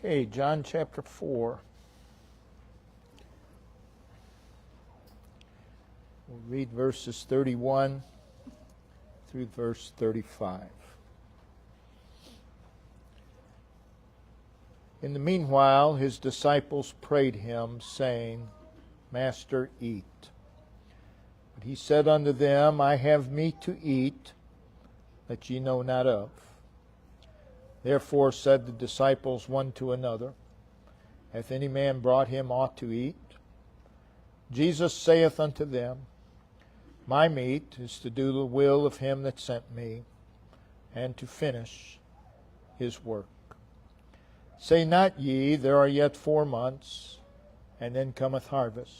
Okay, John chapter 4. We'll read verses 31 through verse 35. In the meanwhile, his disciples prayed him, saying, Master, eat. But he said unto them, I have meat to eat, that ye know not of. Therefore said the disciples one to another, Hath any man brought him aught to eat? Jesus saith unto them, My meat is to do the will of him that sent me, and to finish his work. Say not ye, There are yet 4 months, and then cometh harvest.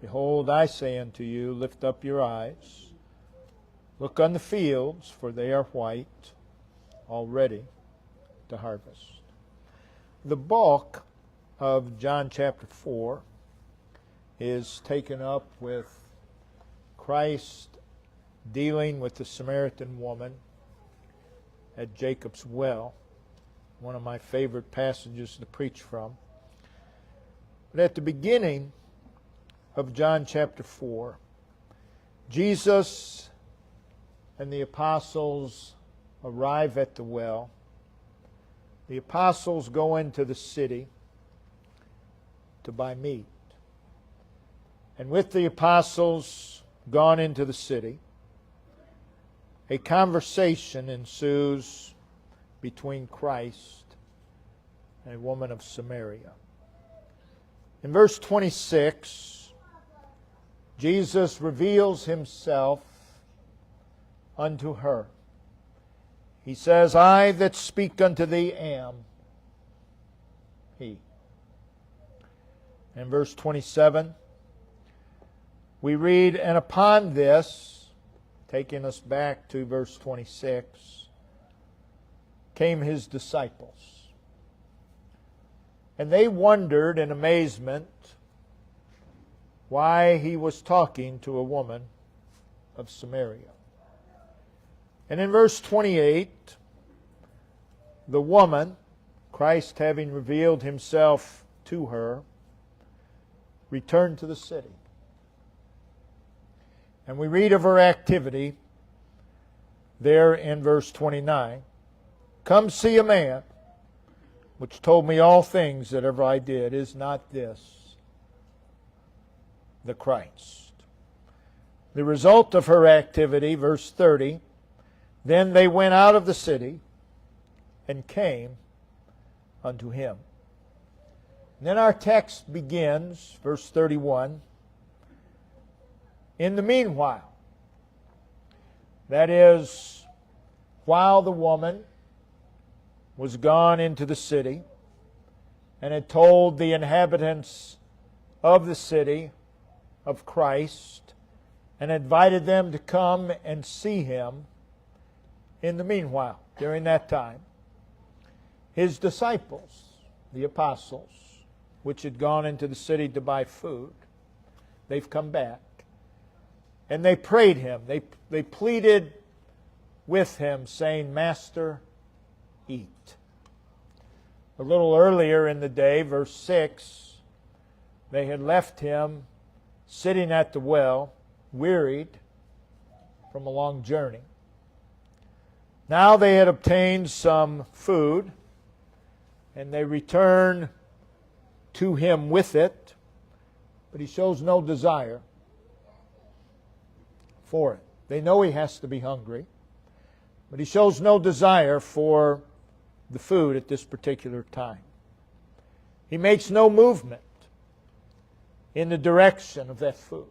Behold, I say unto you, Lift up your eyes, look on the fields, for they are white, already to harvest. The bulk of John chapter 4 is taken up with Christ dealing with the Samaritan woman at Jacob's well, one of my favorite passages to preach from. But at the beginning of John chapter 4, Jesus and the apostles arrive at the well. The apostles go into the city to buy meat. And with the apostles gone into the city, a conversation ensues between Christ and a woman of Samaria. In verse 26, Jesus reveals himself unto her. He says, I that speak unto thee am He. In verse 27, we read, And upon this, taking us back to verse 26, came his disciples. And they wondered in amazement why he was talking to a woman of Samaria. And in verse 28, the woman, Christ having revealed himself to her, returned to the city. And we read of her activity there in verse 29. Come see a man which told me all things that ever I did. Is not this the Christ? The result of her activity, verse 30, Then they went out of the city and came unto him. And then our text begins, verse 31, In the meanwhile, that is, while the woman was gone into the city and had told the inhabitants of the city of Christ and invited them to come and see him, in the meanwhile, during that time, his disciples, the apostles, which had gone into the city to buy food, they've come back. And they prayed him. They pleaded with him, saying, Master, eat. A little earlier in the day, verse 6, they had left him sitting at the well, wearied from a long journey. Now they had obtained some food, and they return to him with it, but he shows no desire for it. They know he has to be hungry, but he shows no desire for the food at this particular time. He makes no movement in the direction of that food.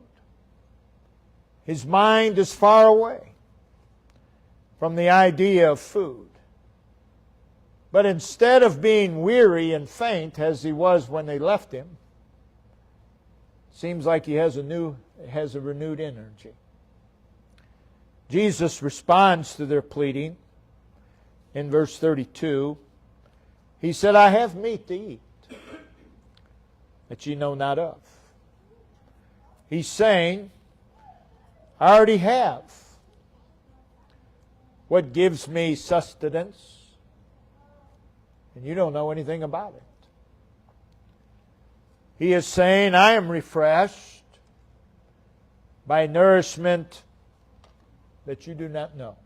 His mind is far away from the idea of food. But instead of being weary and faint as he was when they left him, seems like he has a renewed energy. Jesus responds to their pleading in verse 32. He said, I have meat to eat that ye know not of. He's saying, I already have what gives me sustenance and you don't know anything about it. He is saying, I am refreshed by nourishment that you do not know.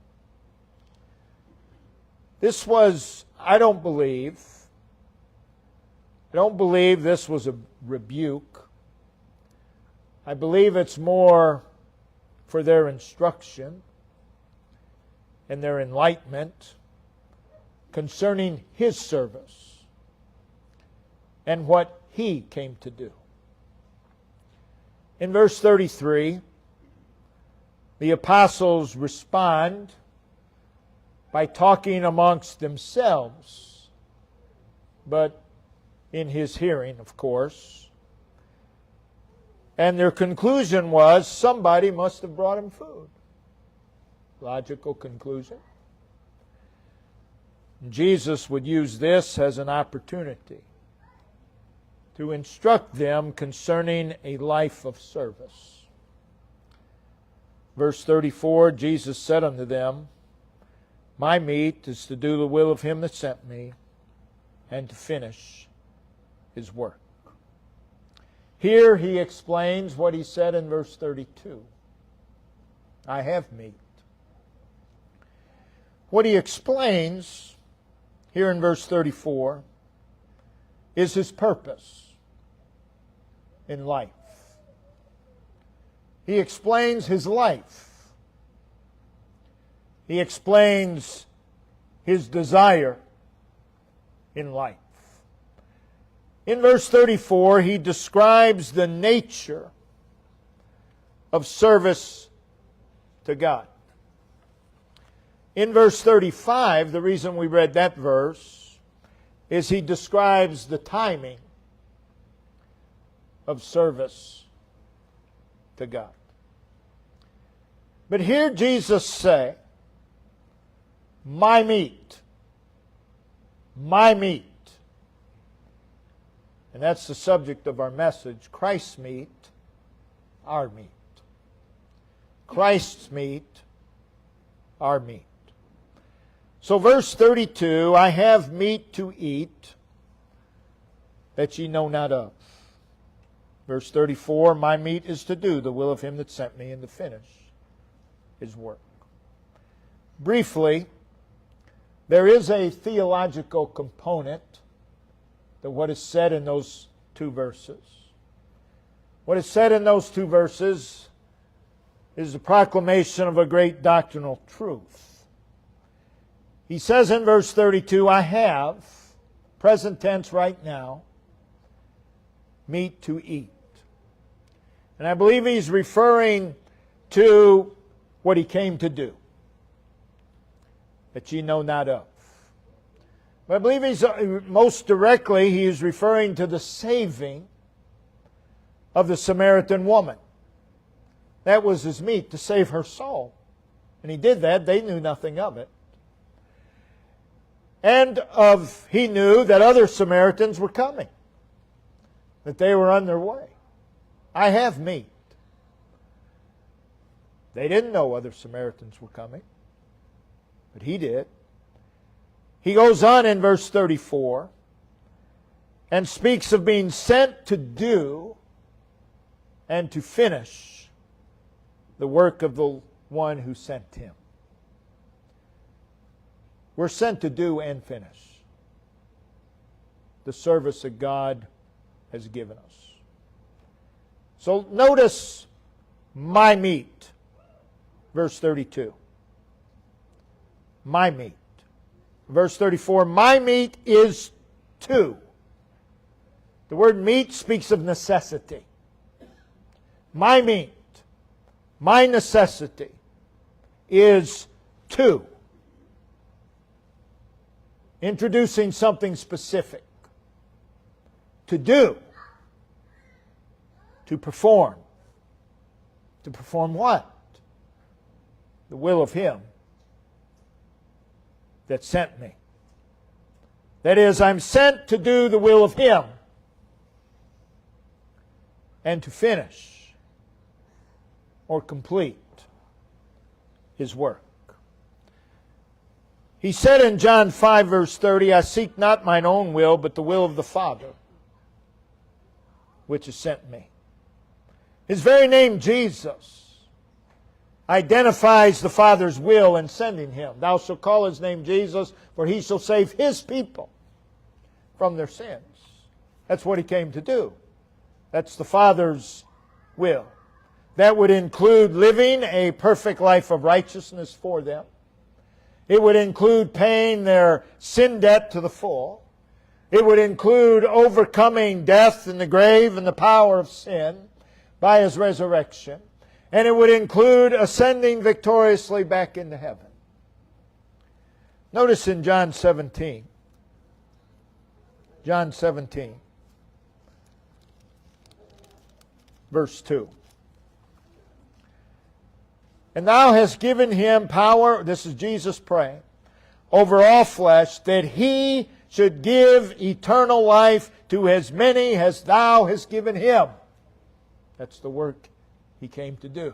This was, I don't believe this was a rebuke. I believe it's more for their instruction and their enlightenment concerning His service and what He came to do. In verse 33, the apostles respond by talking amongst themselves, but in His hearing, of course. And their conclusion was, somebody must have brought Him food. Logical conclusion. Jesus would use this as an opportunity to instruct them concerning a life of service. Verse 34, Jesus said unto them, My meat is to do the will of Him that sent me, and to finish His work. Here He explains what He said in verse 32. I have meat. What He explains here in verse 34 is His purpose in life. He explains His life. He explains His desire in life. In verse 34, He describes the nature of service to God. In verse 35, the reason we read that verse is He describes the timing of service to God. But here Jesus say, my meat. My meat. And that's the subject of our message. Christ's meat, our meat. Christ's meat, our meat. So verse 32, I have meat to eat that ye know not of. Verse 34, my meat is to do the will of Him that sent me and to finish His work. Briefly, there is a theological component to what is said in those two verses. What is said in those two verses is the proclamation of a great doctrinal truth. He says in verse 32, I have, present tense right now, meat to eat. And I believe he's referring to what He came to do, that ye know not of. But I believe he's most directly he is referring to the saving of the Samaritan woman. That was His meat, to save her soul. And He did that. They knew nothing of it. And He knew that other Samaritans were coming, that they were on their way. I have meat. They didn't know other Samaritans were coming, but He did. He goes on in verse 34 and speaks of being sent to do and to finish the work of the one who sent Him. We're sent to do and finish the service that God has given us. So notice my meat, verse 32. My meat. Verse 34, my meat is to. The word meat speaks of necessity. My meat, my necessity is to. Introducing something specific. To do. To perform. To perform what? The will of Him that sent me. That is, I'm sent to do the will of Him and to finish or complete His work. He said in John 5, verse 30, I seek not mine own will, but the will of the Father, which has sent me. His very name, Jesus, identifies the Father's will in sending Him. Thou shalt call His name Jesus, for He shall save His people from their sins. That's what He came to do. That's the Father's will. That would include living a perfect life of righteousness for them. It would include paying their sin debt to the full. It would include overcoming death and the grave and the power of sin by His resurrection. And it would include ascending victoriously back into heaven. Notice in John 17. John 17. Verse 2. And thou hast given Him power, this is Jesus praying, over all flesh, that He should give eternal life to as many as thou hast given Him. That's the work He came to do.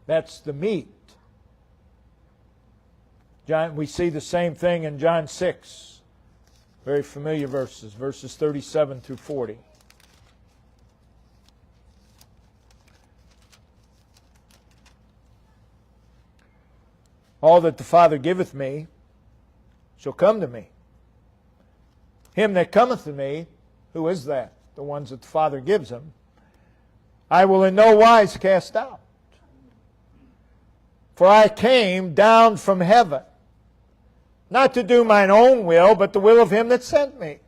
That's the meat. We see the same thing in John 6. Very familiar verses, verses 37 through 40. All that the Father giveth me shall come to me. Him that cometh to me, who is that? The ones that the Father gives him, I will in no wise cast out. For I came down from heaven, not to do mine own will, but the will of Him that sent me.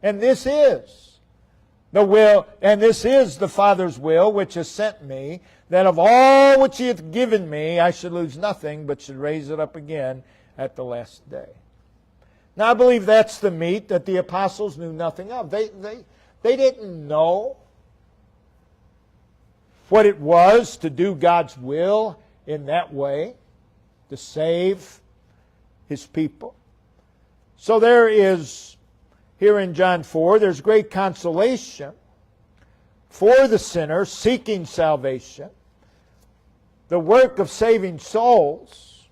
And this is the will, and this is the Father's will which has sent me, that of all which He hath given me, I should lose nothing, but should raise it up again at the last day. Now I believe that's the meat that the apostles knew nothing of. They didn't know what it was to do God's will in that way, to save His people. So there is, here in John 4, there's great consolation for the sinner seeking salvation. The work of saving souls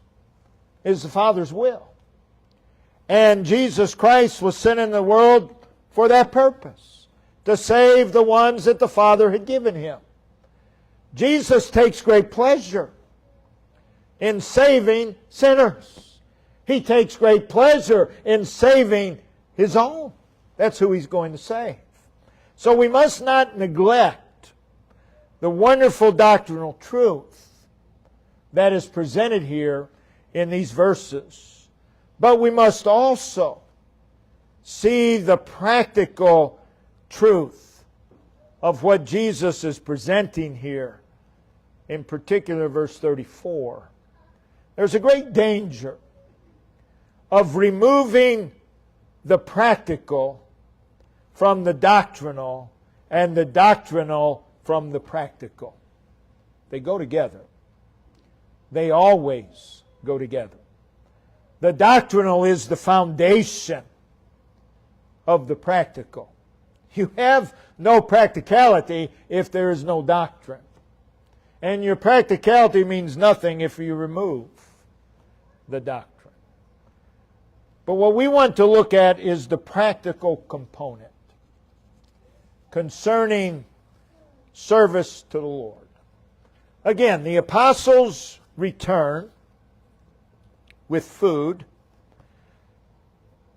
is the Father's will. And Jesus Christ was sent in the world for that purpose, to save the ones that the Father had given Him. Jesus takes great pleasure in saving sinners. He takes great pleasure in saving His own. That's who He's going to save. So we must not neglect the wonderful doctrinal truth that is presented here in these verses. But we must also see the practical truth of what Jesus is presenting here, in particular verse 34. There's a great danger of removing the practical from the doctrinal and the doctrinal from the practical. They go together. They always go together. The doctrinal is the foundation of the practical. You have no practicality if there is no doctrine. And your practicality means nothing if you remove the doctrine. But what we want to look at is the practical component concerning service to the Lord. Again, the apostles return with food,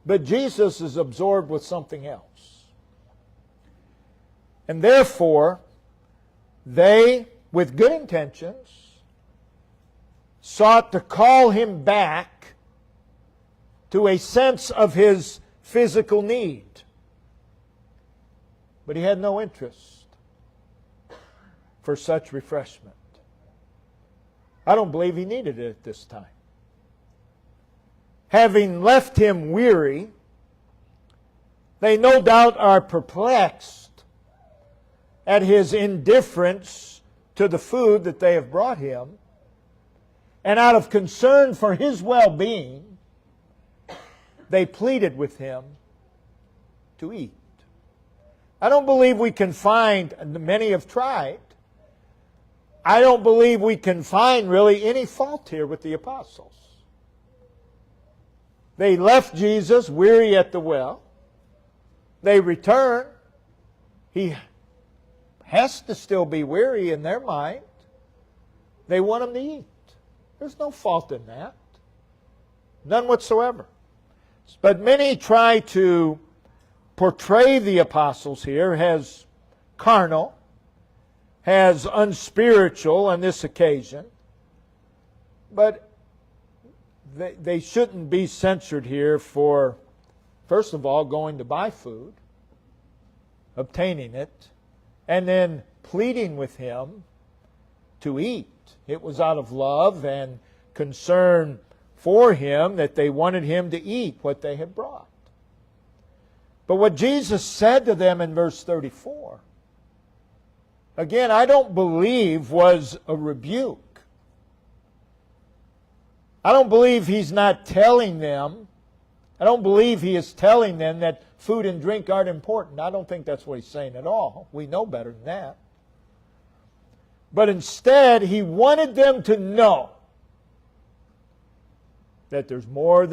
but Jesus is absorbed with something else. And therefore, they, with good intentions, sought to call Him back to a sense of His physical need. But He had no interest for such refreshment. I don't believe He needed it at this time. Having left Him weary, they no doubt are perplexed at His indifference to the food that they have brought Him. And out of concern for His well-being, they pleaded with Him to eat. I don't believe we can find, many have tried, I don't believe we can find really any fault here with the apostles. They left Jesus weary at the well. They return. He has to still be weary in their mind. They want Him to eat. There's no fault in that. None whatsoever. But many try to portray the apostles here as carnal, as unspiritual on this occasion. But they shouldn't be censured here for, first of all, going to buy food, obtaining it, and then pleading with Him to eat. It was out of love and concern for Him that they wanted Him to eat what they had brought. But what Jesus said to them in verse 34, again, I don't believe was a rebuke. I don't believe He's not telling them. I don't believe He is telling them that food and drink aren't important. I don't think that's what He's saying at all. We know better than that. But instead, He wanted them to know that there's more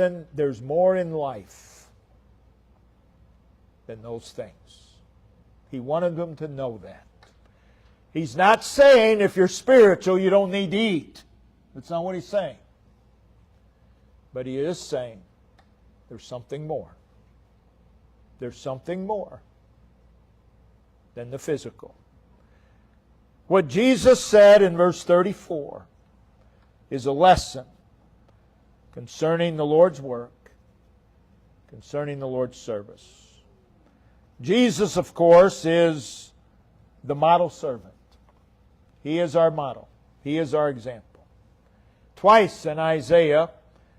in life than those things. He wanted them to know that. He's not saying if you're spiritual you don't need to eat. That's not what He's saying. But He is saying there's something more. There's something more than the physical. What Jesus said in verse 34 is a lesson concerning the Lord's work, concerning the Lord's service. Jesus, of course, is the model servant. He is our model. He is our example. Twice in Isaiah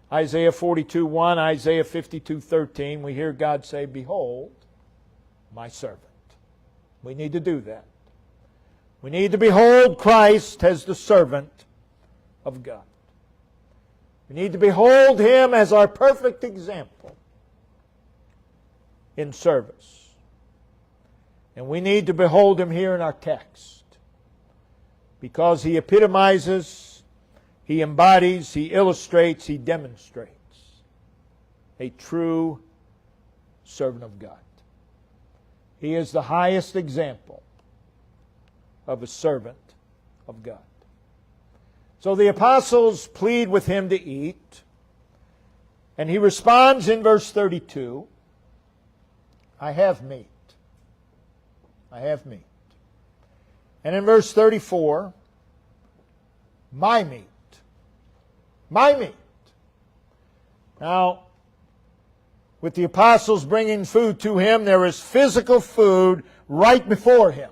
42:1, Isaiah 52:13, we hear God say, "Behold, my servant." We need to do that. We need to behold Christ as the servant of God. We need to behold Him as our perfect example in service. And we need to behold Him here in our text because He epitomizes, He embodies, He illustrates, He demonstrates a true servant of God. He is the highest example of a servant of God. So the apostles plead with Him to eat, and He responds in verse 32, I have meat. I have meat. And in verse 34, my meat. My meat. Now, with the apostles bringing food to Him, there is physical food right before Him.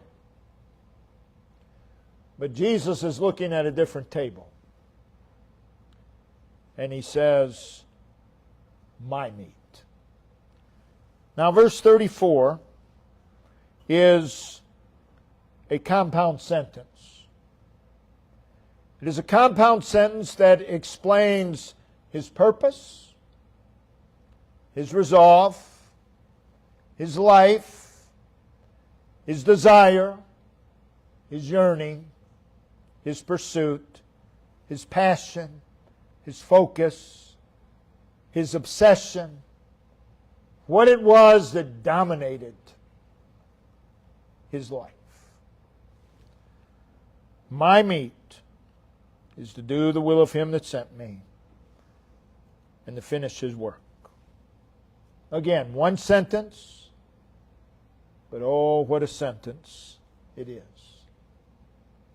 But Jesus is looking at a different table. And He says, my meat. Now, verse 34 is a compound sentence. It is a compound sentence that explains His purpose, His resolve, His life, His desire, His yearning, His pursuit, His passion, His focus, His obsession, what it was that dominated His life. My meat is to do the will of Him that sent me and to finish His work. Again, one sentence, but oh, what a sentence it is.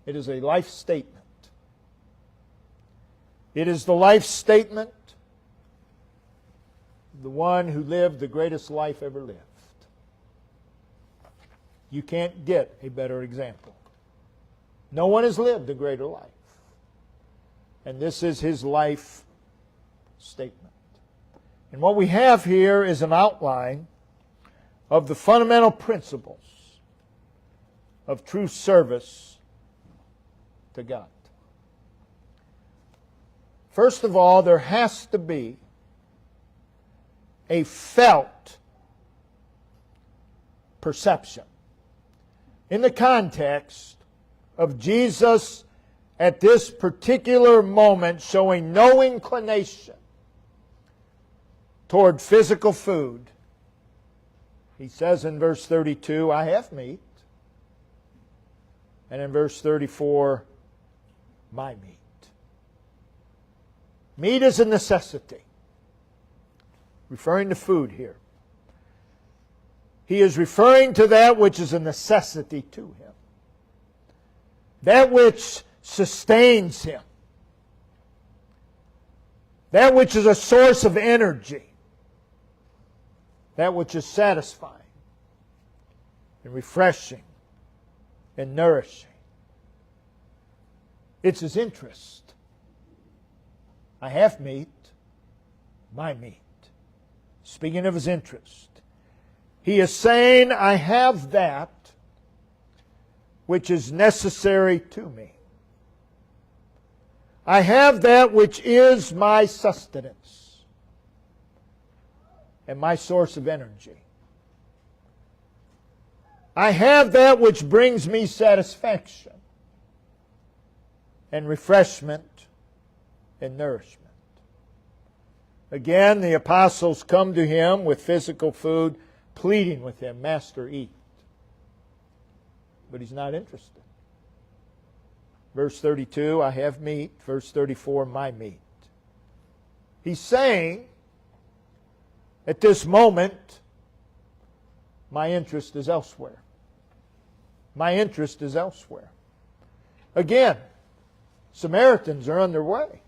It is a life statement. It is the life statement of the one who lived the greatest life ever lived. You can't get a better example. No one has lived a greater life. And this is His life statement. And what we have here is an outline of the fundamental principles of true service to God. First of all, there has to be a felt perception in the context of Jesus at this particular moment showing no inclination toward physical food. He says in verse 32, I have meat. And in verse 34, my meat. Meat is a necessity. Referring to food here. He is referring to that which is a necessity to him. That which sustains him. That which is a source of energy. That which is satisfying and refreshing and nourishing. It's his interest. I have meat, my meat. Speaking of his interest, he is saying, I have that which is necessary to me. I have that which is my sustenance and my source of energy. I have that which brings me satisfaction and refreshment and nourishment. Again, the apostles come to him with physical food, pleading with him, Master, eat. But he's not interested. Verse 32, I have meat. Verse 34, my meat. He's saying, at this moment, my interest is elsewhere. My interest is elsewhere. Again, Samaritans are on their way.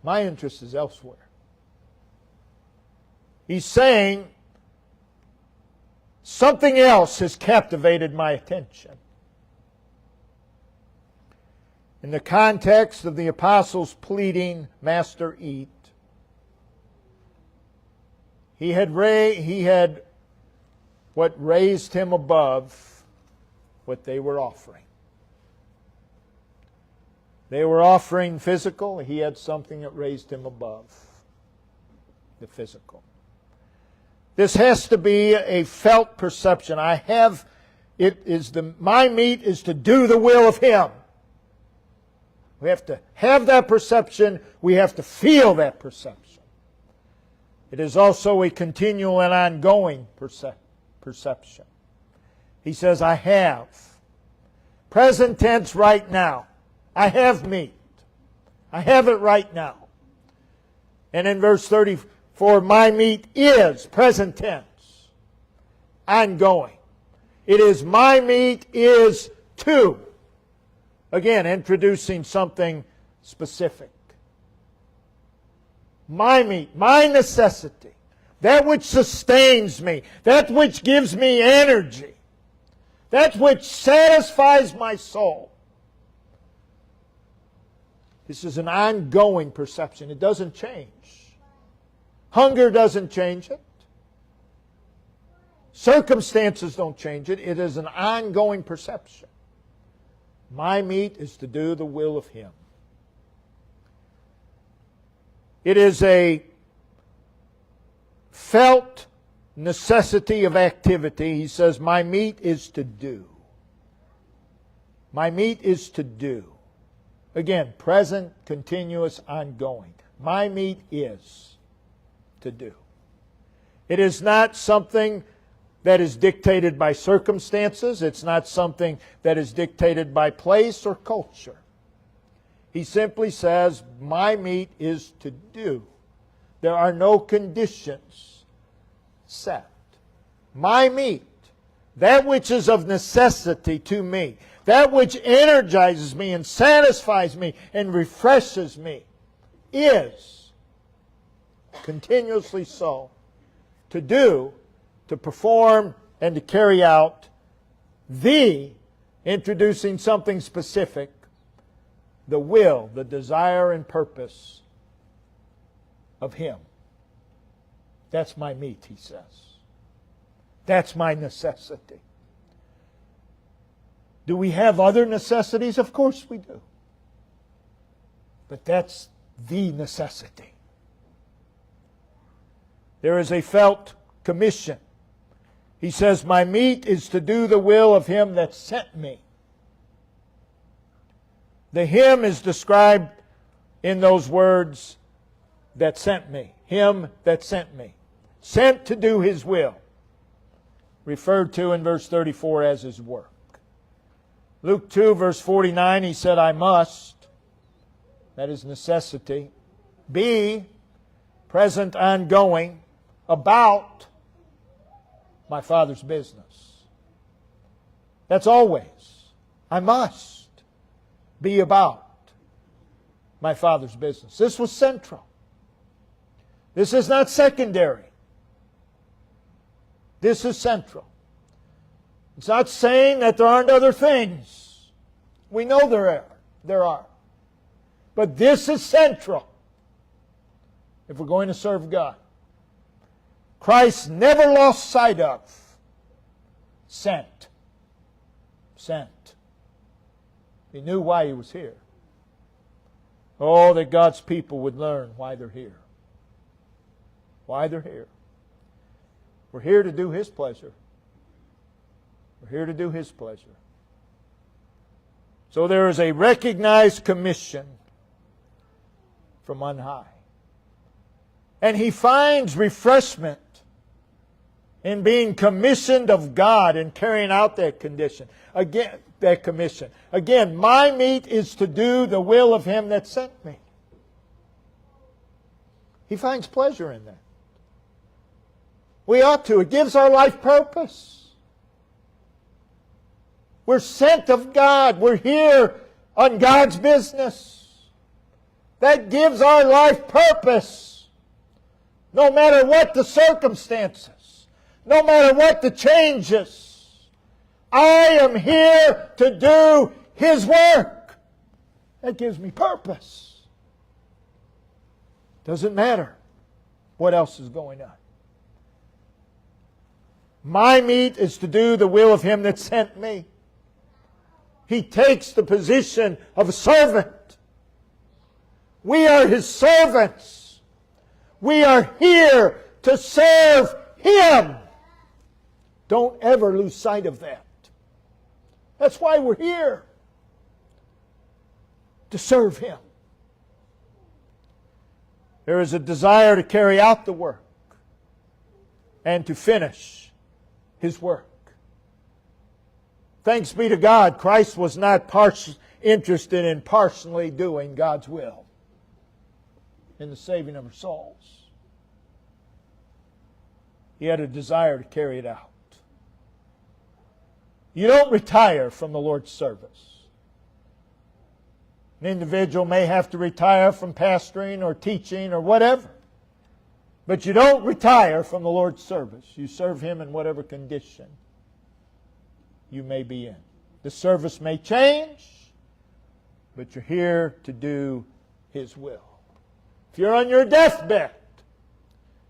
My interest is elsewhere. He's saying, something else has captivated my attention. In the context of the apostles pleading, Master, eat, he had what raised him above what they were offering. They were offering physical. He had something that raised him above the physical. This has to be a felt perception. My meat is to do the will of Him. We have to have that perception. We have to feel that perception. It is also a continual and ongoing perception. He says, I have. Present tense right now. I have meat. I have it right now. And in verse 34, my meat is, present tense, ongoing. It is my meat is to. Again, introducing something specific. My meat, my necessity, that which sustains me, that which gives me energy, that which satisfies my soul. This is an ongoing perception. It doesn't change. Hunger doesn't change it. Circumstances don't change it. It is an ongoing perception. My meat is to do the will of Him. It is a felt necessity of activity. He says, my meat is to do. My meat is to do. Again, present, continuous, ongoing. My meat is to do. It is not something that is dictated by circumstances. It's not something that is dictated by place or culture. He simply says, my meat is to do. There are no conditions set. My meat, that which is of necessity to me, that which energizes me and satisfies me and refreshes me, is continuously so to do, to perform, and to carry out introducing something specific, the will, the desire and purpose of Him. That's my meat, he says. That's my necessity. Do we have other necessities? Of course we do. But that's the necessity. There is a felt commission. He says, my meat is to do the will of Him that sent me. The Him is described in those words that sent me. Him that sent me. Sent to do His will. Referred to in verse 34 as His work. Luke 2 verse 49, He said, I must, that is necessity, be present, ongoing, about my Father's business. That's always. I must be about my Father's business. This was central. This is not secondary. This is central. It's not saying that there aren't other things. We know there are. But this is central if we're going to serve God. Christ never lost sight of sent. Sent. He knew why He was here. Oh, that God's people would learn why they're here. Why they're here. We're here to do His pleasure. We're here to do His pleasure. So there is a recognized commission from on high. And he finds refreshment in being commissioned of God and carrying out that condition. Again, that commission. Again, my meat is to do the will of Him that sent me. He finds pleasure in that. We ought to. It gives our life purpose. We're sent of God. We're here on God's business. That gives our life purpose. No matter what the circumstances. No matter what the changes. I am here to do His work. That gives me purpose. Doesn't matter what else is going on. My meat is to do the will of Him that sent me. He takes the position of a servant. We are His servants. We are here to serve Him. Don't ever lose sight of that. That's why we're here. To serve Him. There is a desire to carry out the work and to finish His work. Thanks be to God, Christ was not interested in partially doing God's will in the saving of our souls. He had a desire to carry it out. You don't retire from the Lord's service. An individual may have to retire from pastoring or teaching or whatever. But you don't retire from the Lord's service. You serve Him in whatever condition you may be in. The service may change, but you're here to do His will. If you're on your deathbed,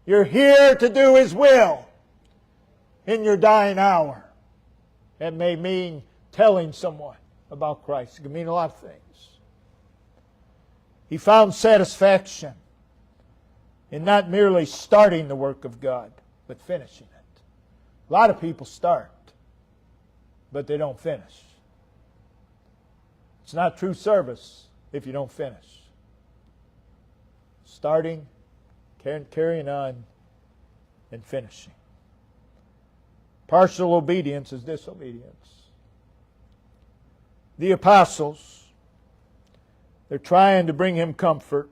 you're here to do His will in your dying hour. It may mean telling someone about Christ. It can mean a lot of things. He found satisfaction in not merely starting the work of God, but finishing it. A lot of people start, but they don't finish. It's not true service if you don't finish. Starting, carrying on, and finishing. Partial obedience is disobedience. The apostles, they're trying to bring Him comfort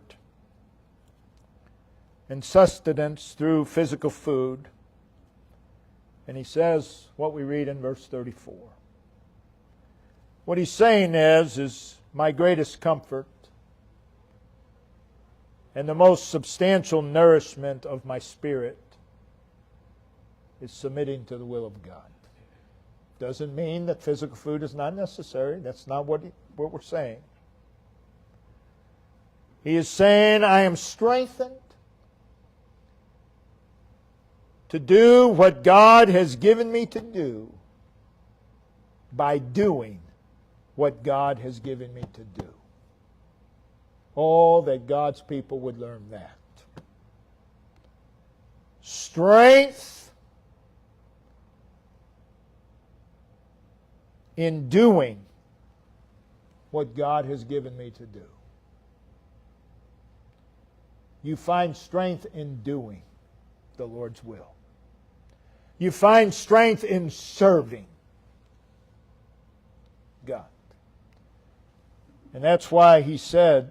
and sustenance through physical food. And He says what we read in verse 34. What He's saying is my greatest comfort and the most substantial nourishment of my spirit is submitting to the will of God. Doesn't mean that physical food is not necessary. That's not what we're saying. He is saying, I am strengthened to do what God has given me to do by doing what God has given me to do. Oh, that God's people would learn that. Strength in doing what God has given me to do. You find strength in doing the Lord's will. You find strength in serving God. And that's why he said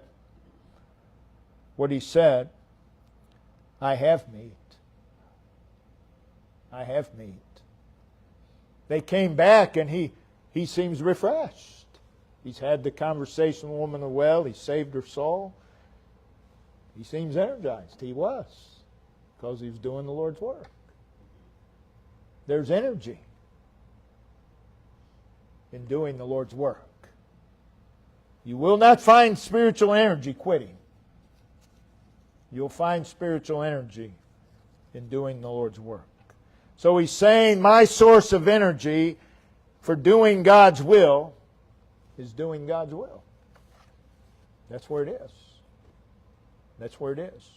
what he said, I have meat. I have meat. They came back and he seems refreshed. He's had the conversation with the woman of the well. He saved her soul. He seems energized. He was, because he was doing the Lord's work. There's energy in doing the Lord's work. You will not find spiritual energy quitting. You'll find spiritual energy in doing the Lord's work. So he's saying my source of energy for doing God's will is doing God's will. That's where it is. That's where it is.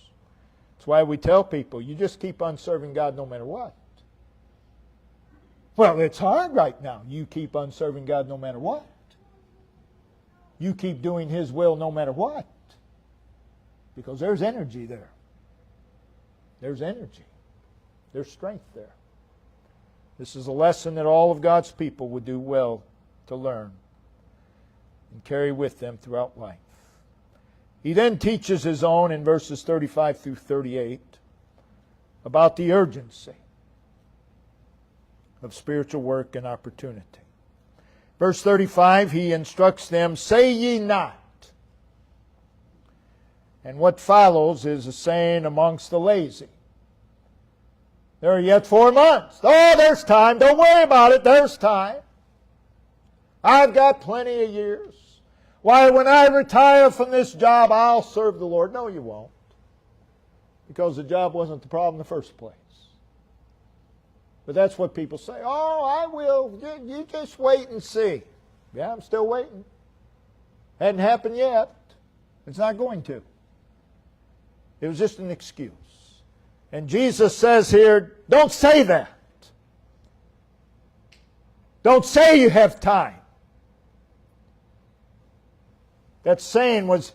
That's why we tell people, you just keep on serving God no matter what. Well, it's hard right now. You keep on serving God no matter what. You keep doing His will no matter what. Because there's energy there. There's energy. There's strength there. This is a lesson that all of God's people would do well to learn and carry with them throughout life. He then teaches his own in verses 35 through 38 about the urgency of spiritual work and opportunity. Verse 35, he instructs them, say ye not. And what follows is a saying amongst the lazy. There are yet 4 months. Oh, there's time. Don't worry about it. There's time. I've got plenty of years. Why, when I retire from this job, I'll serve the Lord. No, you won't. Because the job wasn't the problem in the first place. But that's what people say. Oh, I will. You just wait and see. Yeah, I'm still waiting. Hadn't happened yet. It's not going to. It was just an excuse. And Jesus says here, don't say that. Don't say you have time. That saying was,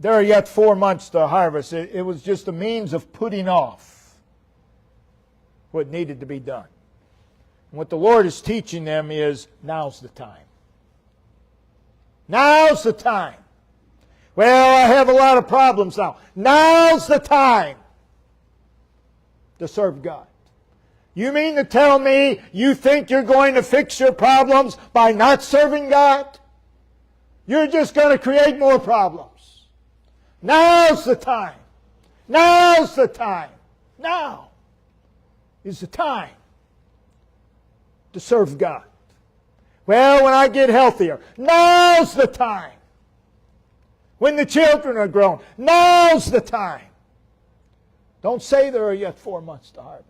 there are yet 4 months to harvest. It was just a means of putting off what needed to be done. And what the Lord is teaching them is, now's the time. Now's the time. Well, I have a lot of problems now. Now's the time to serve God. You mean to tell me you think you're going to fix your problems by not serving God? You're just going to create more problems. Now's the time. Now's the time. Now is the time to serve God. Well, when I get healthier, now's the time. When the children are grown, now's the time. Don't say there are yet 4 months to harvest.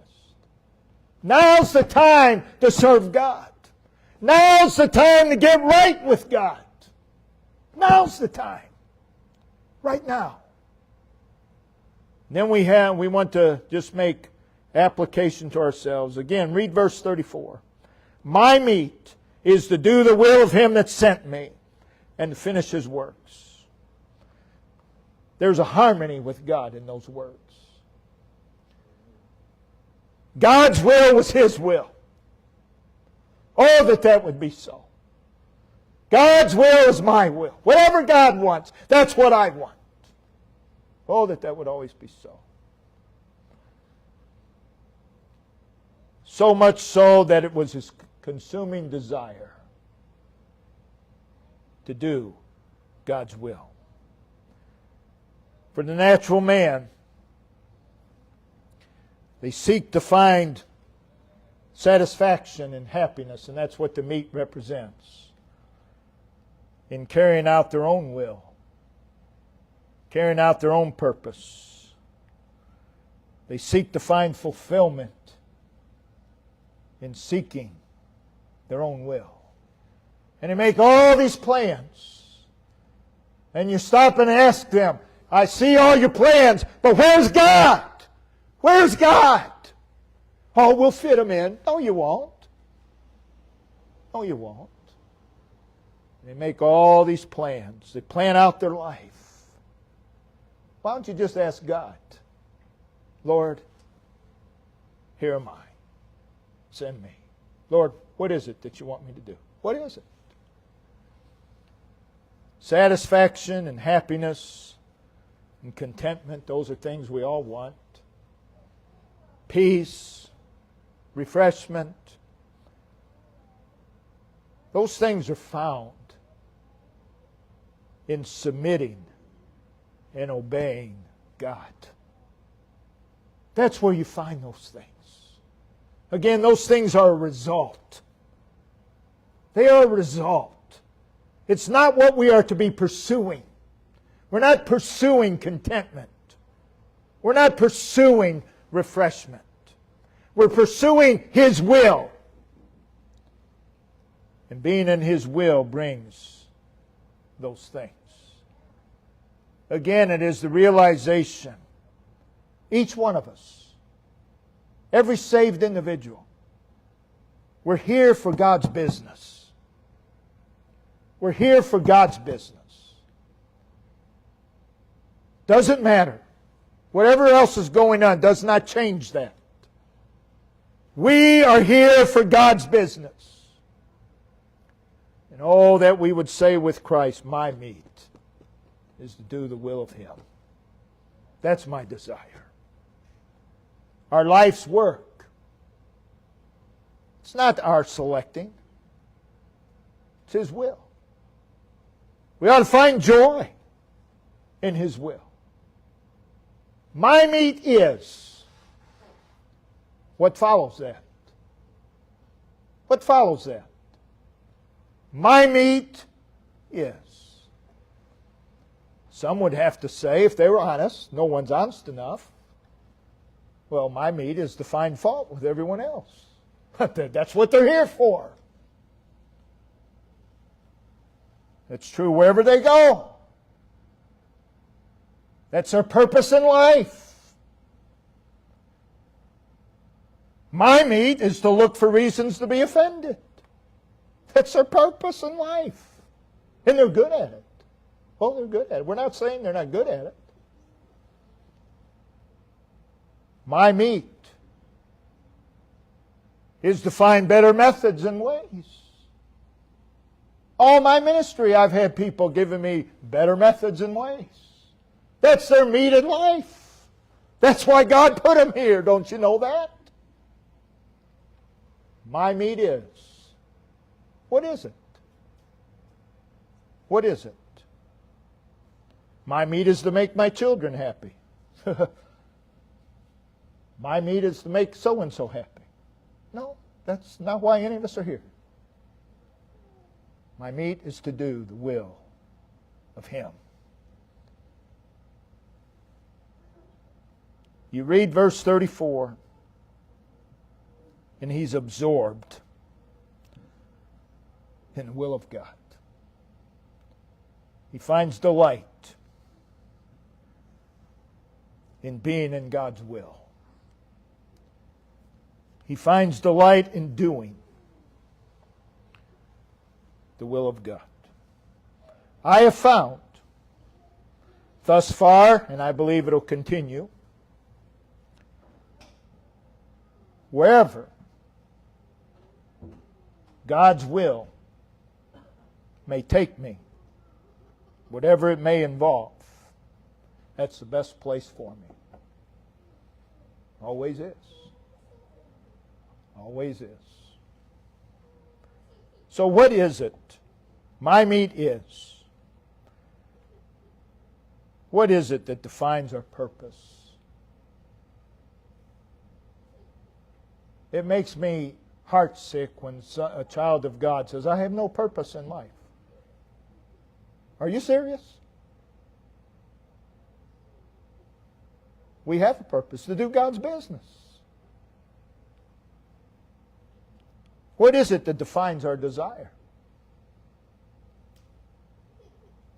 Now's the time to serve God. Now's the time to get right with God. Now's the time. Right now. And then we want to just make application to ourselves. Again, read verse 34. My meat is to do the will of Him that sent me and to finish His works. There's a harmony with God in those words. God's will was His will. Oh, that would be so. God's will is my will. Whatever God wants, that's what I want. Oh, that would always be so. So much so that it was His consuming desire to do God's will. For the natural man, they seek to find satisfaction and happiness, and that's what the meat represents, in carrying out their own will, carrying out their own purpose. They seek to find fulfillment in seeking their own will. And they make all these plans. And you stop and ask them, I see all your plans, but where's God? Where's God? Oh, we'll fit Him in. No, you won't. No, you won't. They make all these plans. They plan out their life. Why don't you just ask God, Lord, here am I. Send me. Lord, what is it that you want me to do? What is it? Satisfaction and happiness and contentment, those are things we all want. Peace, refreshment. Those things are found in submitting and obeying God. That's where you find those things. Again, those things are a result. They are a result. It's not what we are to be pursuing. We're not pursuing contentment. We're not pursuing refreshment. We're pursuing His will. And being in His will brings those things. Again, it is the realization, each one of us, every saved individual, we're here for God's business. We're here for God's business. Doesn't matter. Whatever else is going on does not change that. We are here for God's business. And oh, that we would say with Christ, my meat is to do the will of Him. That's my desire. Our life's work. It's not our selecting. It's His will. We ought to find joy in His will. My meat is. What follows that? What follows that? My meat is. Some would have to say, if they were honest, no one's honest enough, well, my meat is to find fault with everyone else. That's what they're here for. It's true wherever they go. That's their purpose in life. My meat is to look for reasons to be offended. That's their purpose in life. And they're good at it. Well, they're good at it. We're not saying they're not good at it. My meat is to find better methods and ways. All my ministry, I've had people giving me better methods and ways. That's their meat in life. That's why God put them here. Don't you know that? My meat is. What is it? What is it? My meat is to make my children happy. My meat is to make so-and-so happy. No, that's not why any of us are here. My meat is to do the will of Him. You read verse 34, and he's absorbed in the will of God. He finds delight in being in God's will. He finds delight in doing the will of God. I have found thus far, and I believe it'll continue, wherever God's will may take me, whatever it may involve, that's the best place for me. Always is. Always is. So what is it? My meat is. What is it that defines our purpose? It makes me heartsick when a child of God says, I have no purpose in life. Are you serious? We have a purpose to do God's business. What is it that defines our desire?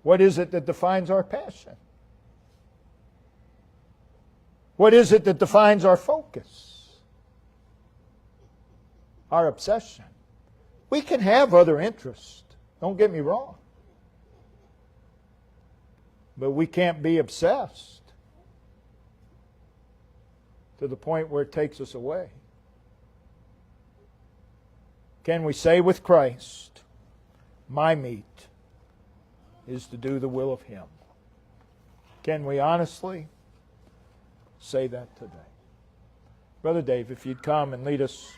What is it that defines our passion? What is it that defines our focus? Our obsession? We can have other interests. Don't get me wrong. But we can't be obsessed to the point where it takes us away? Can we say with Christ, my meat is to do the will of Him? Can we honestly say that today? Brother Dave, if you'd come and lead us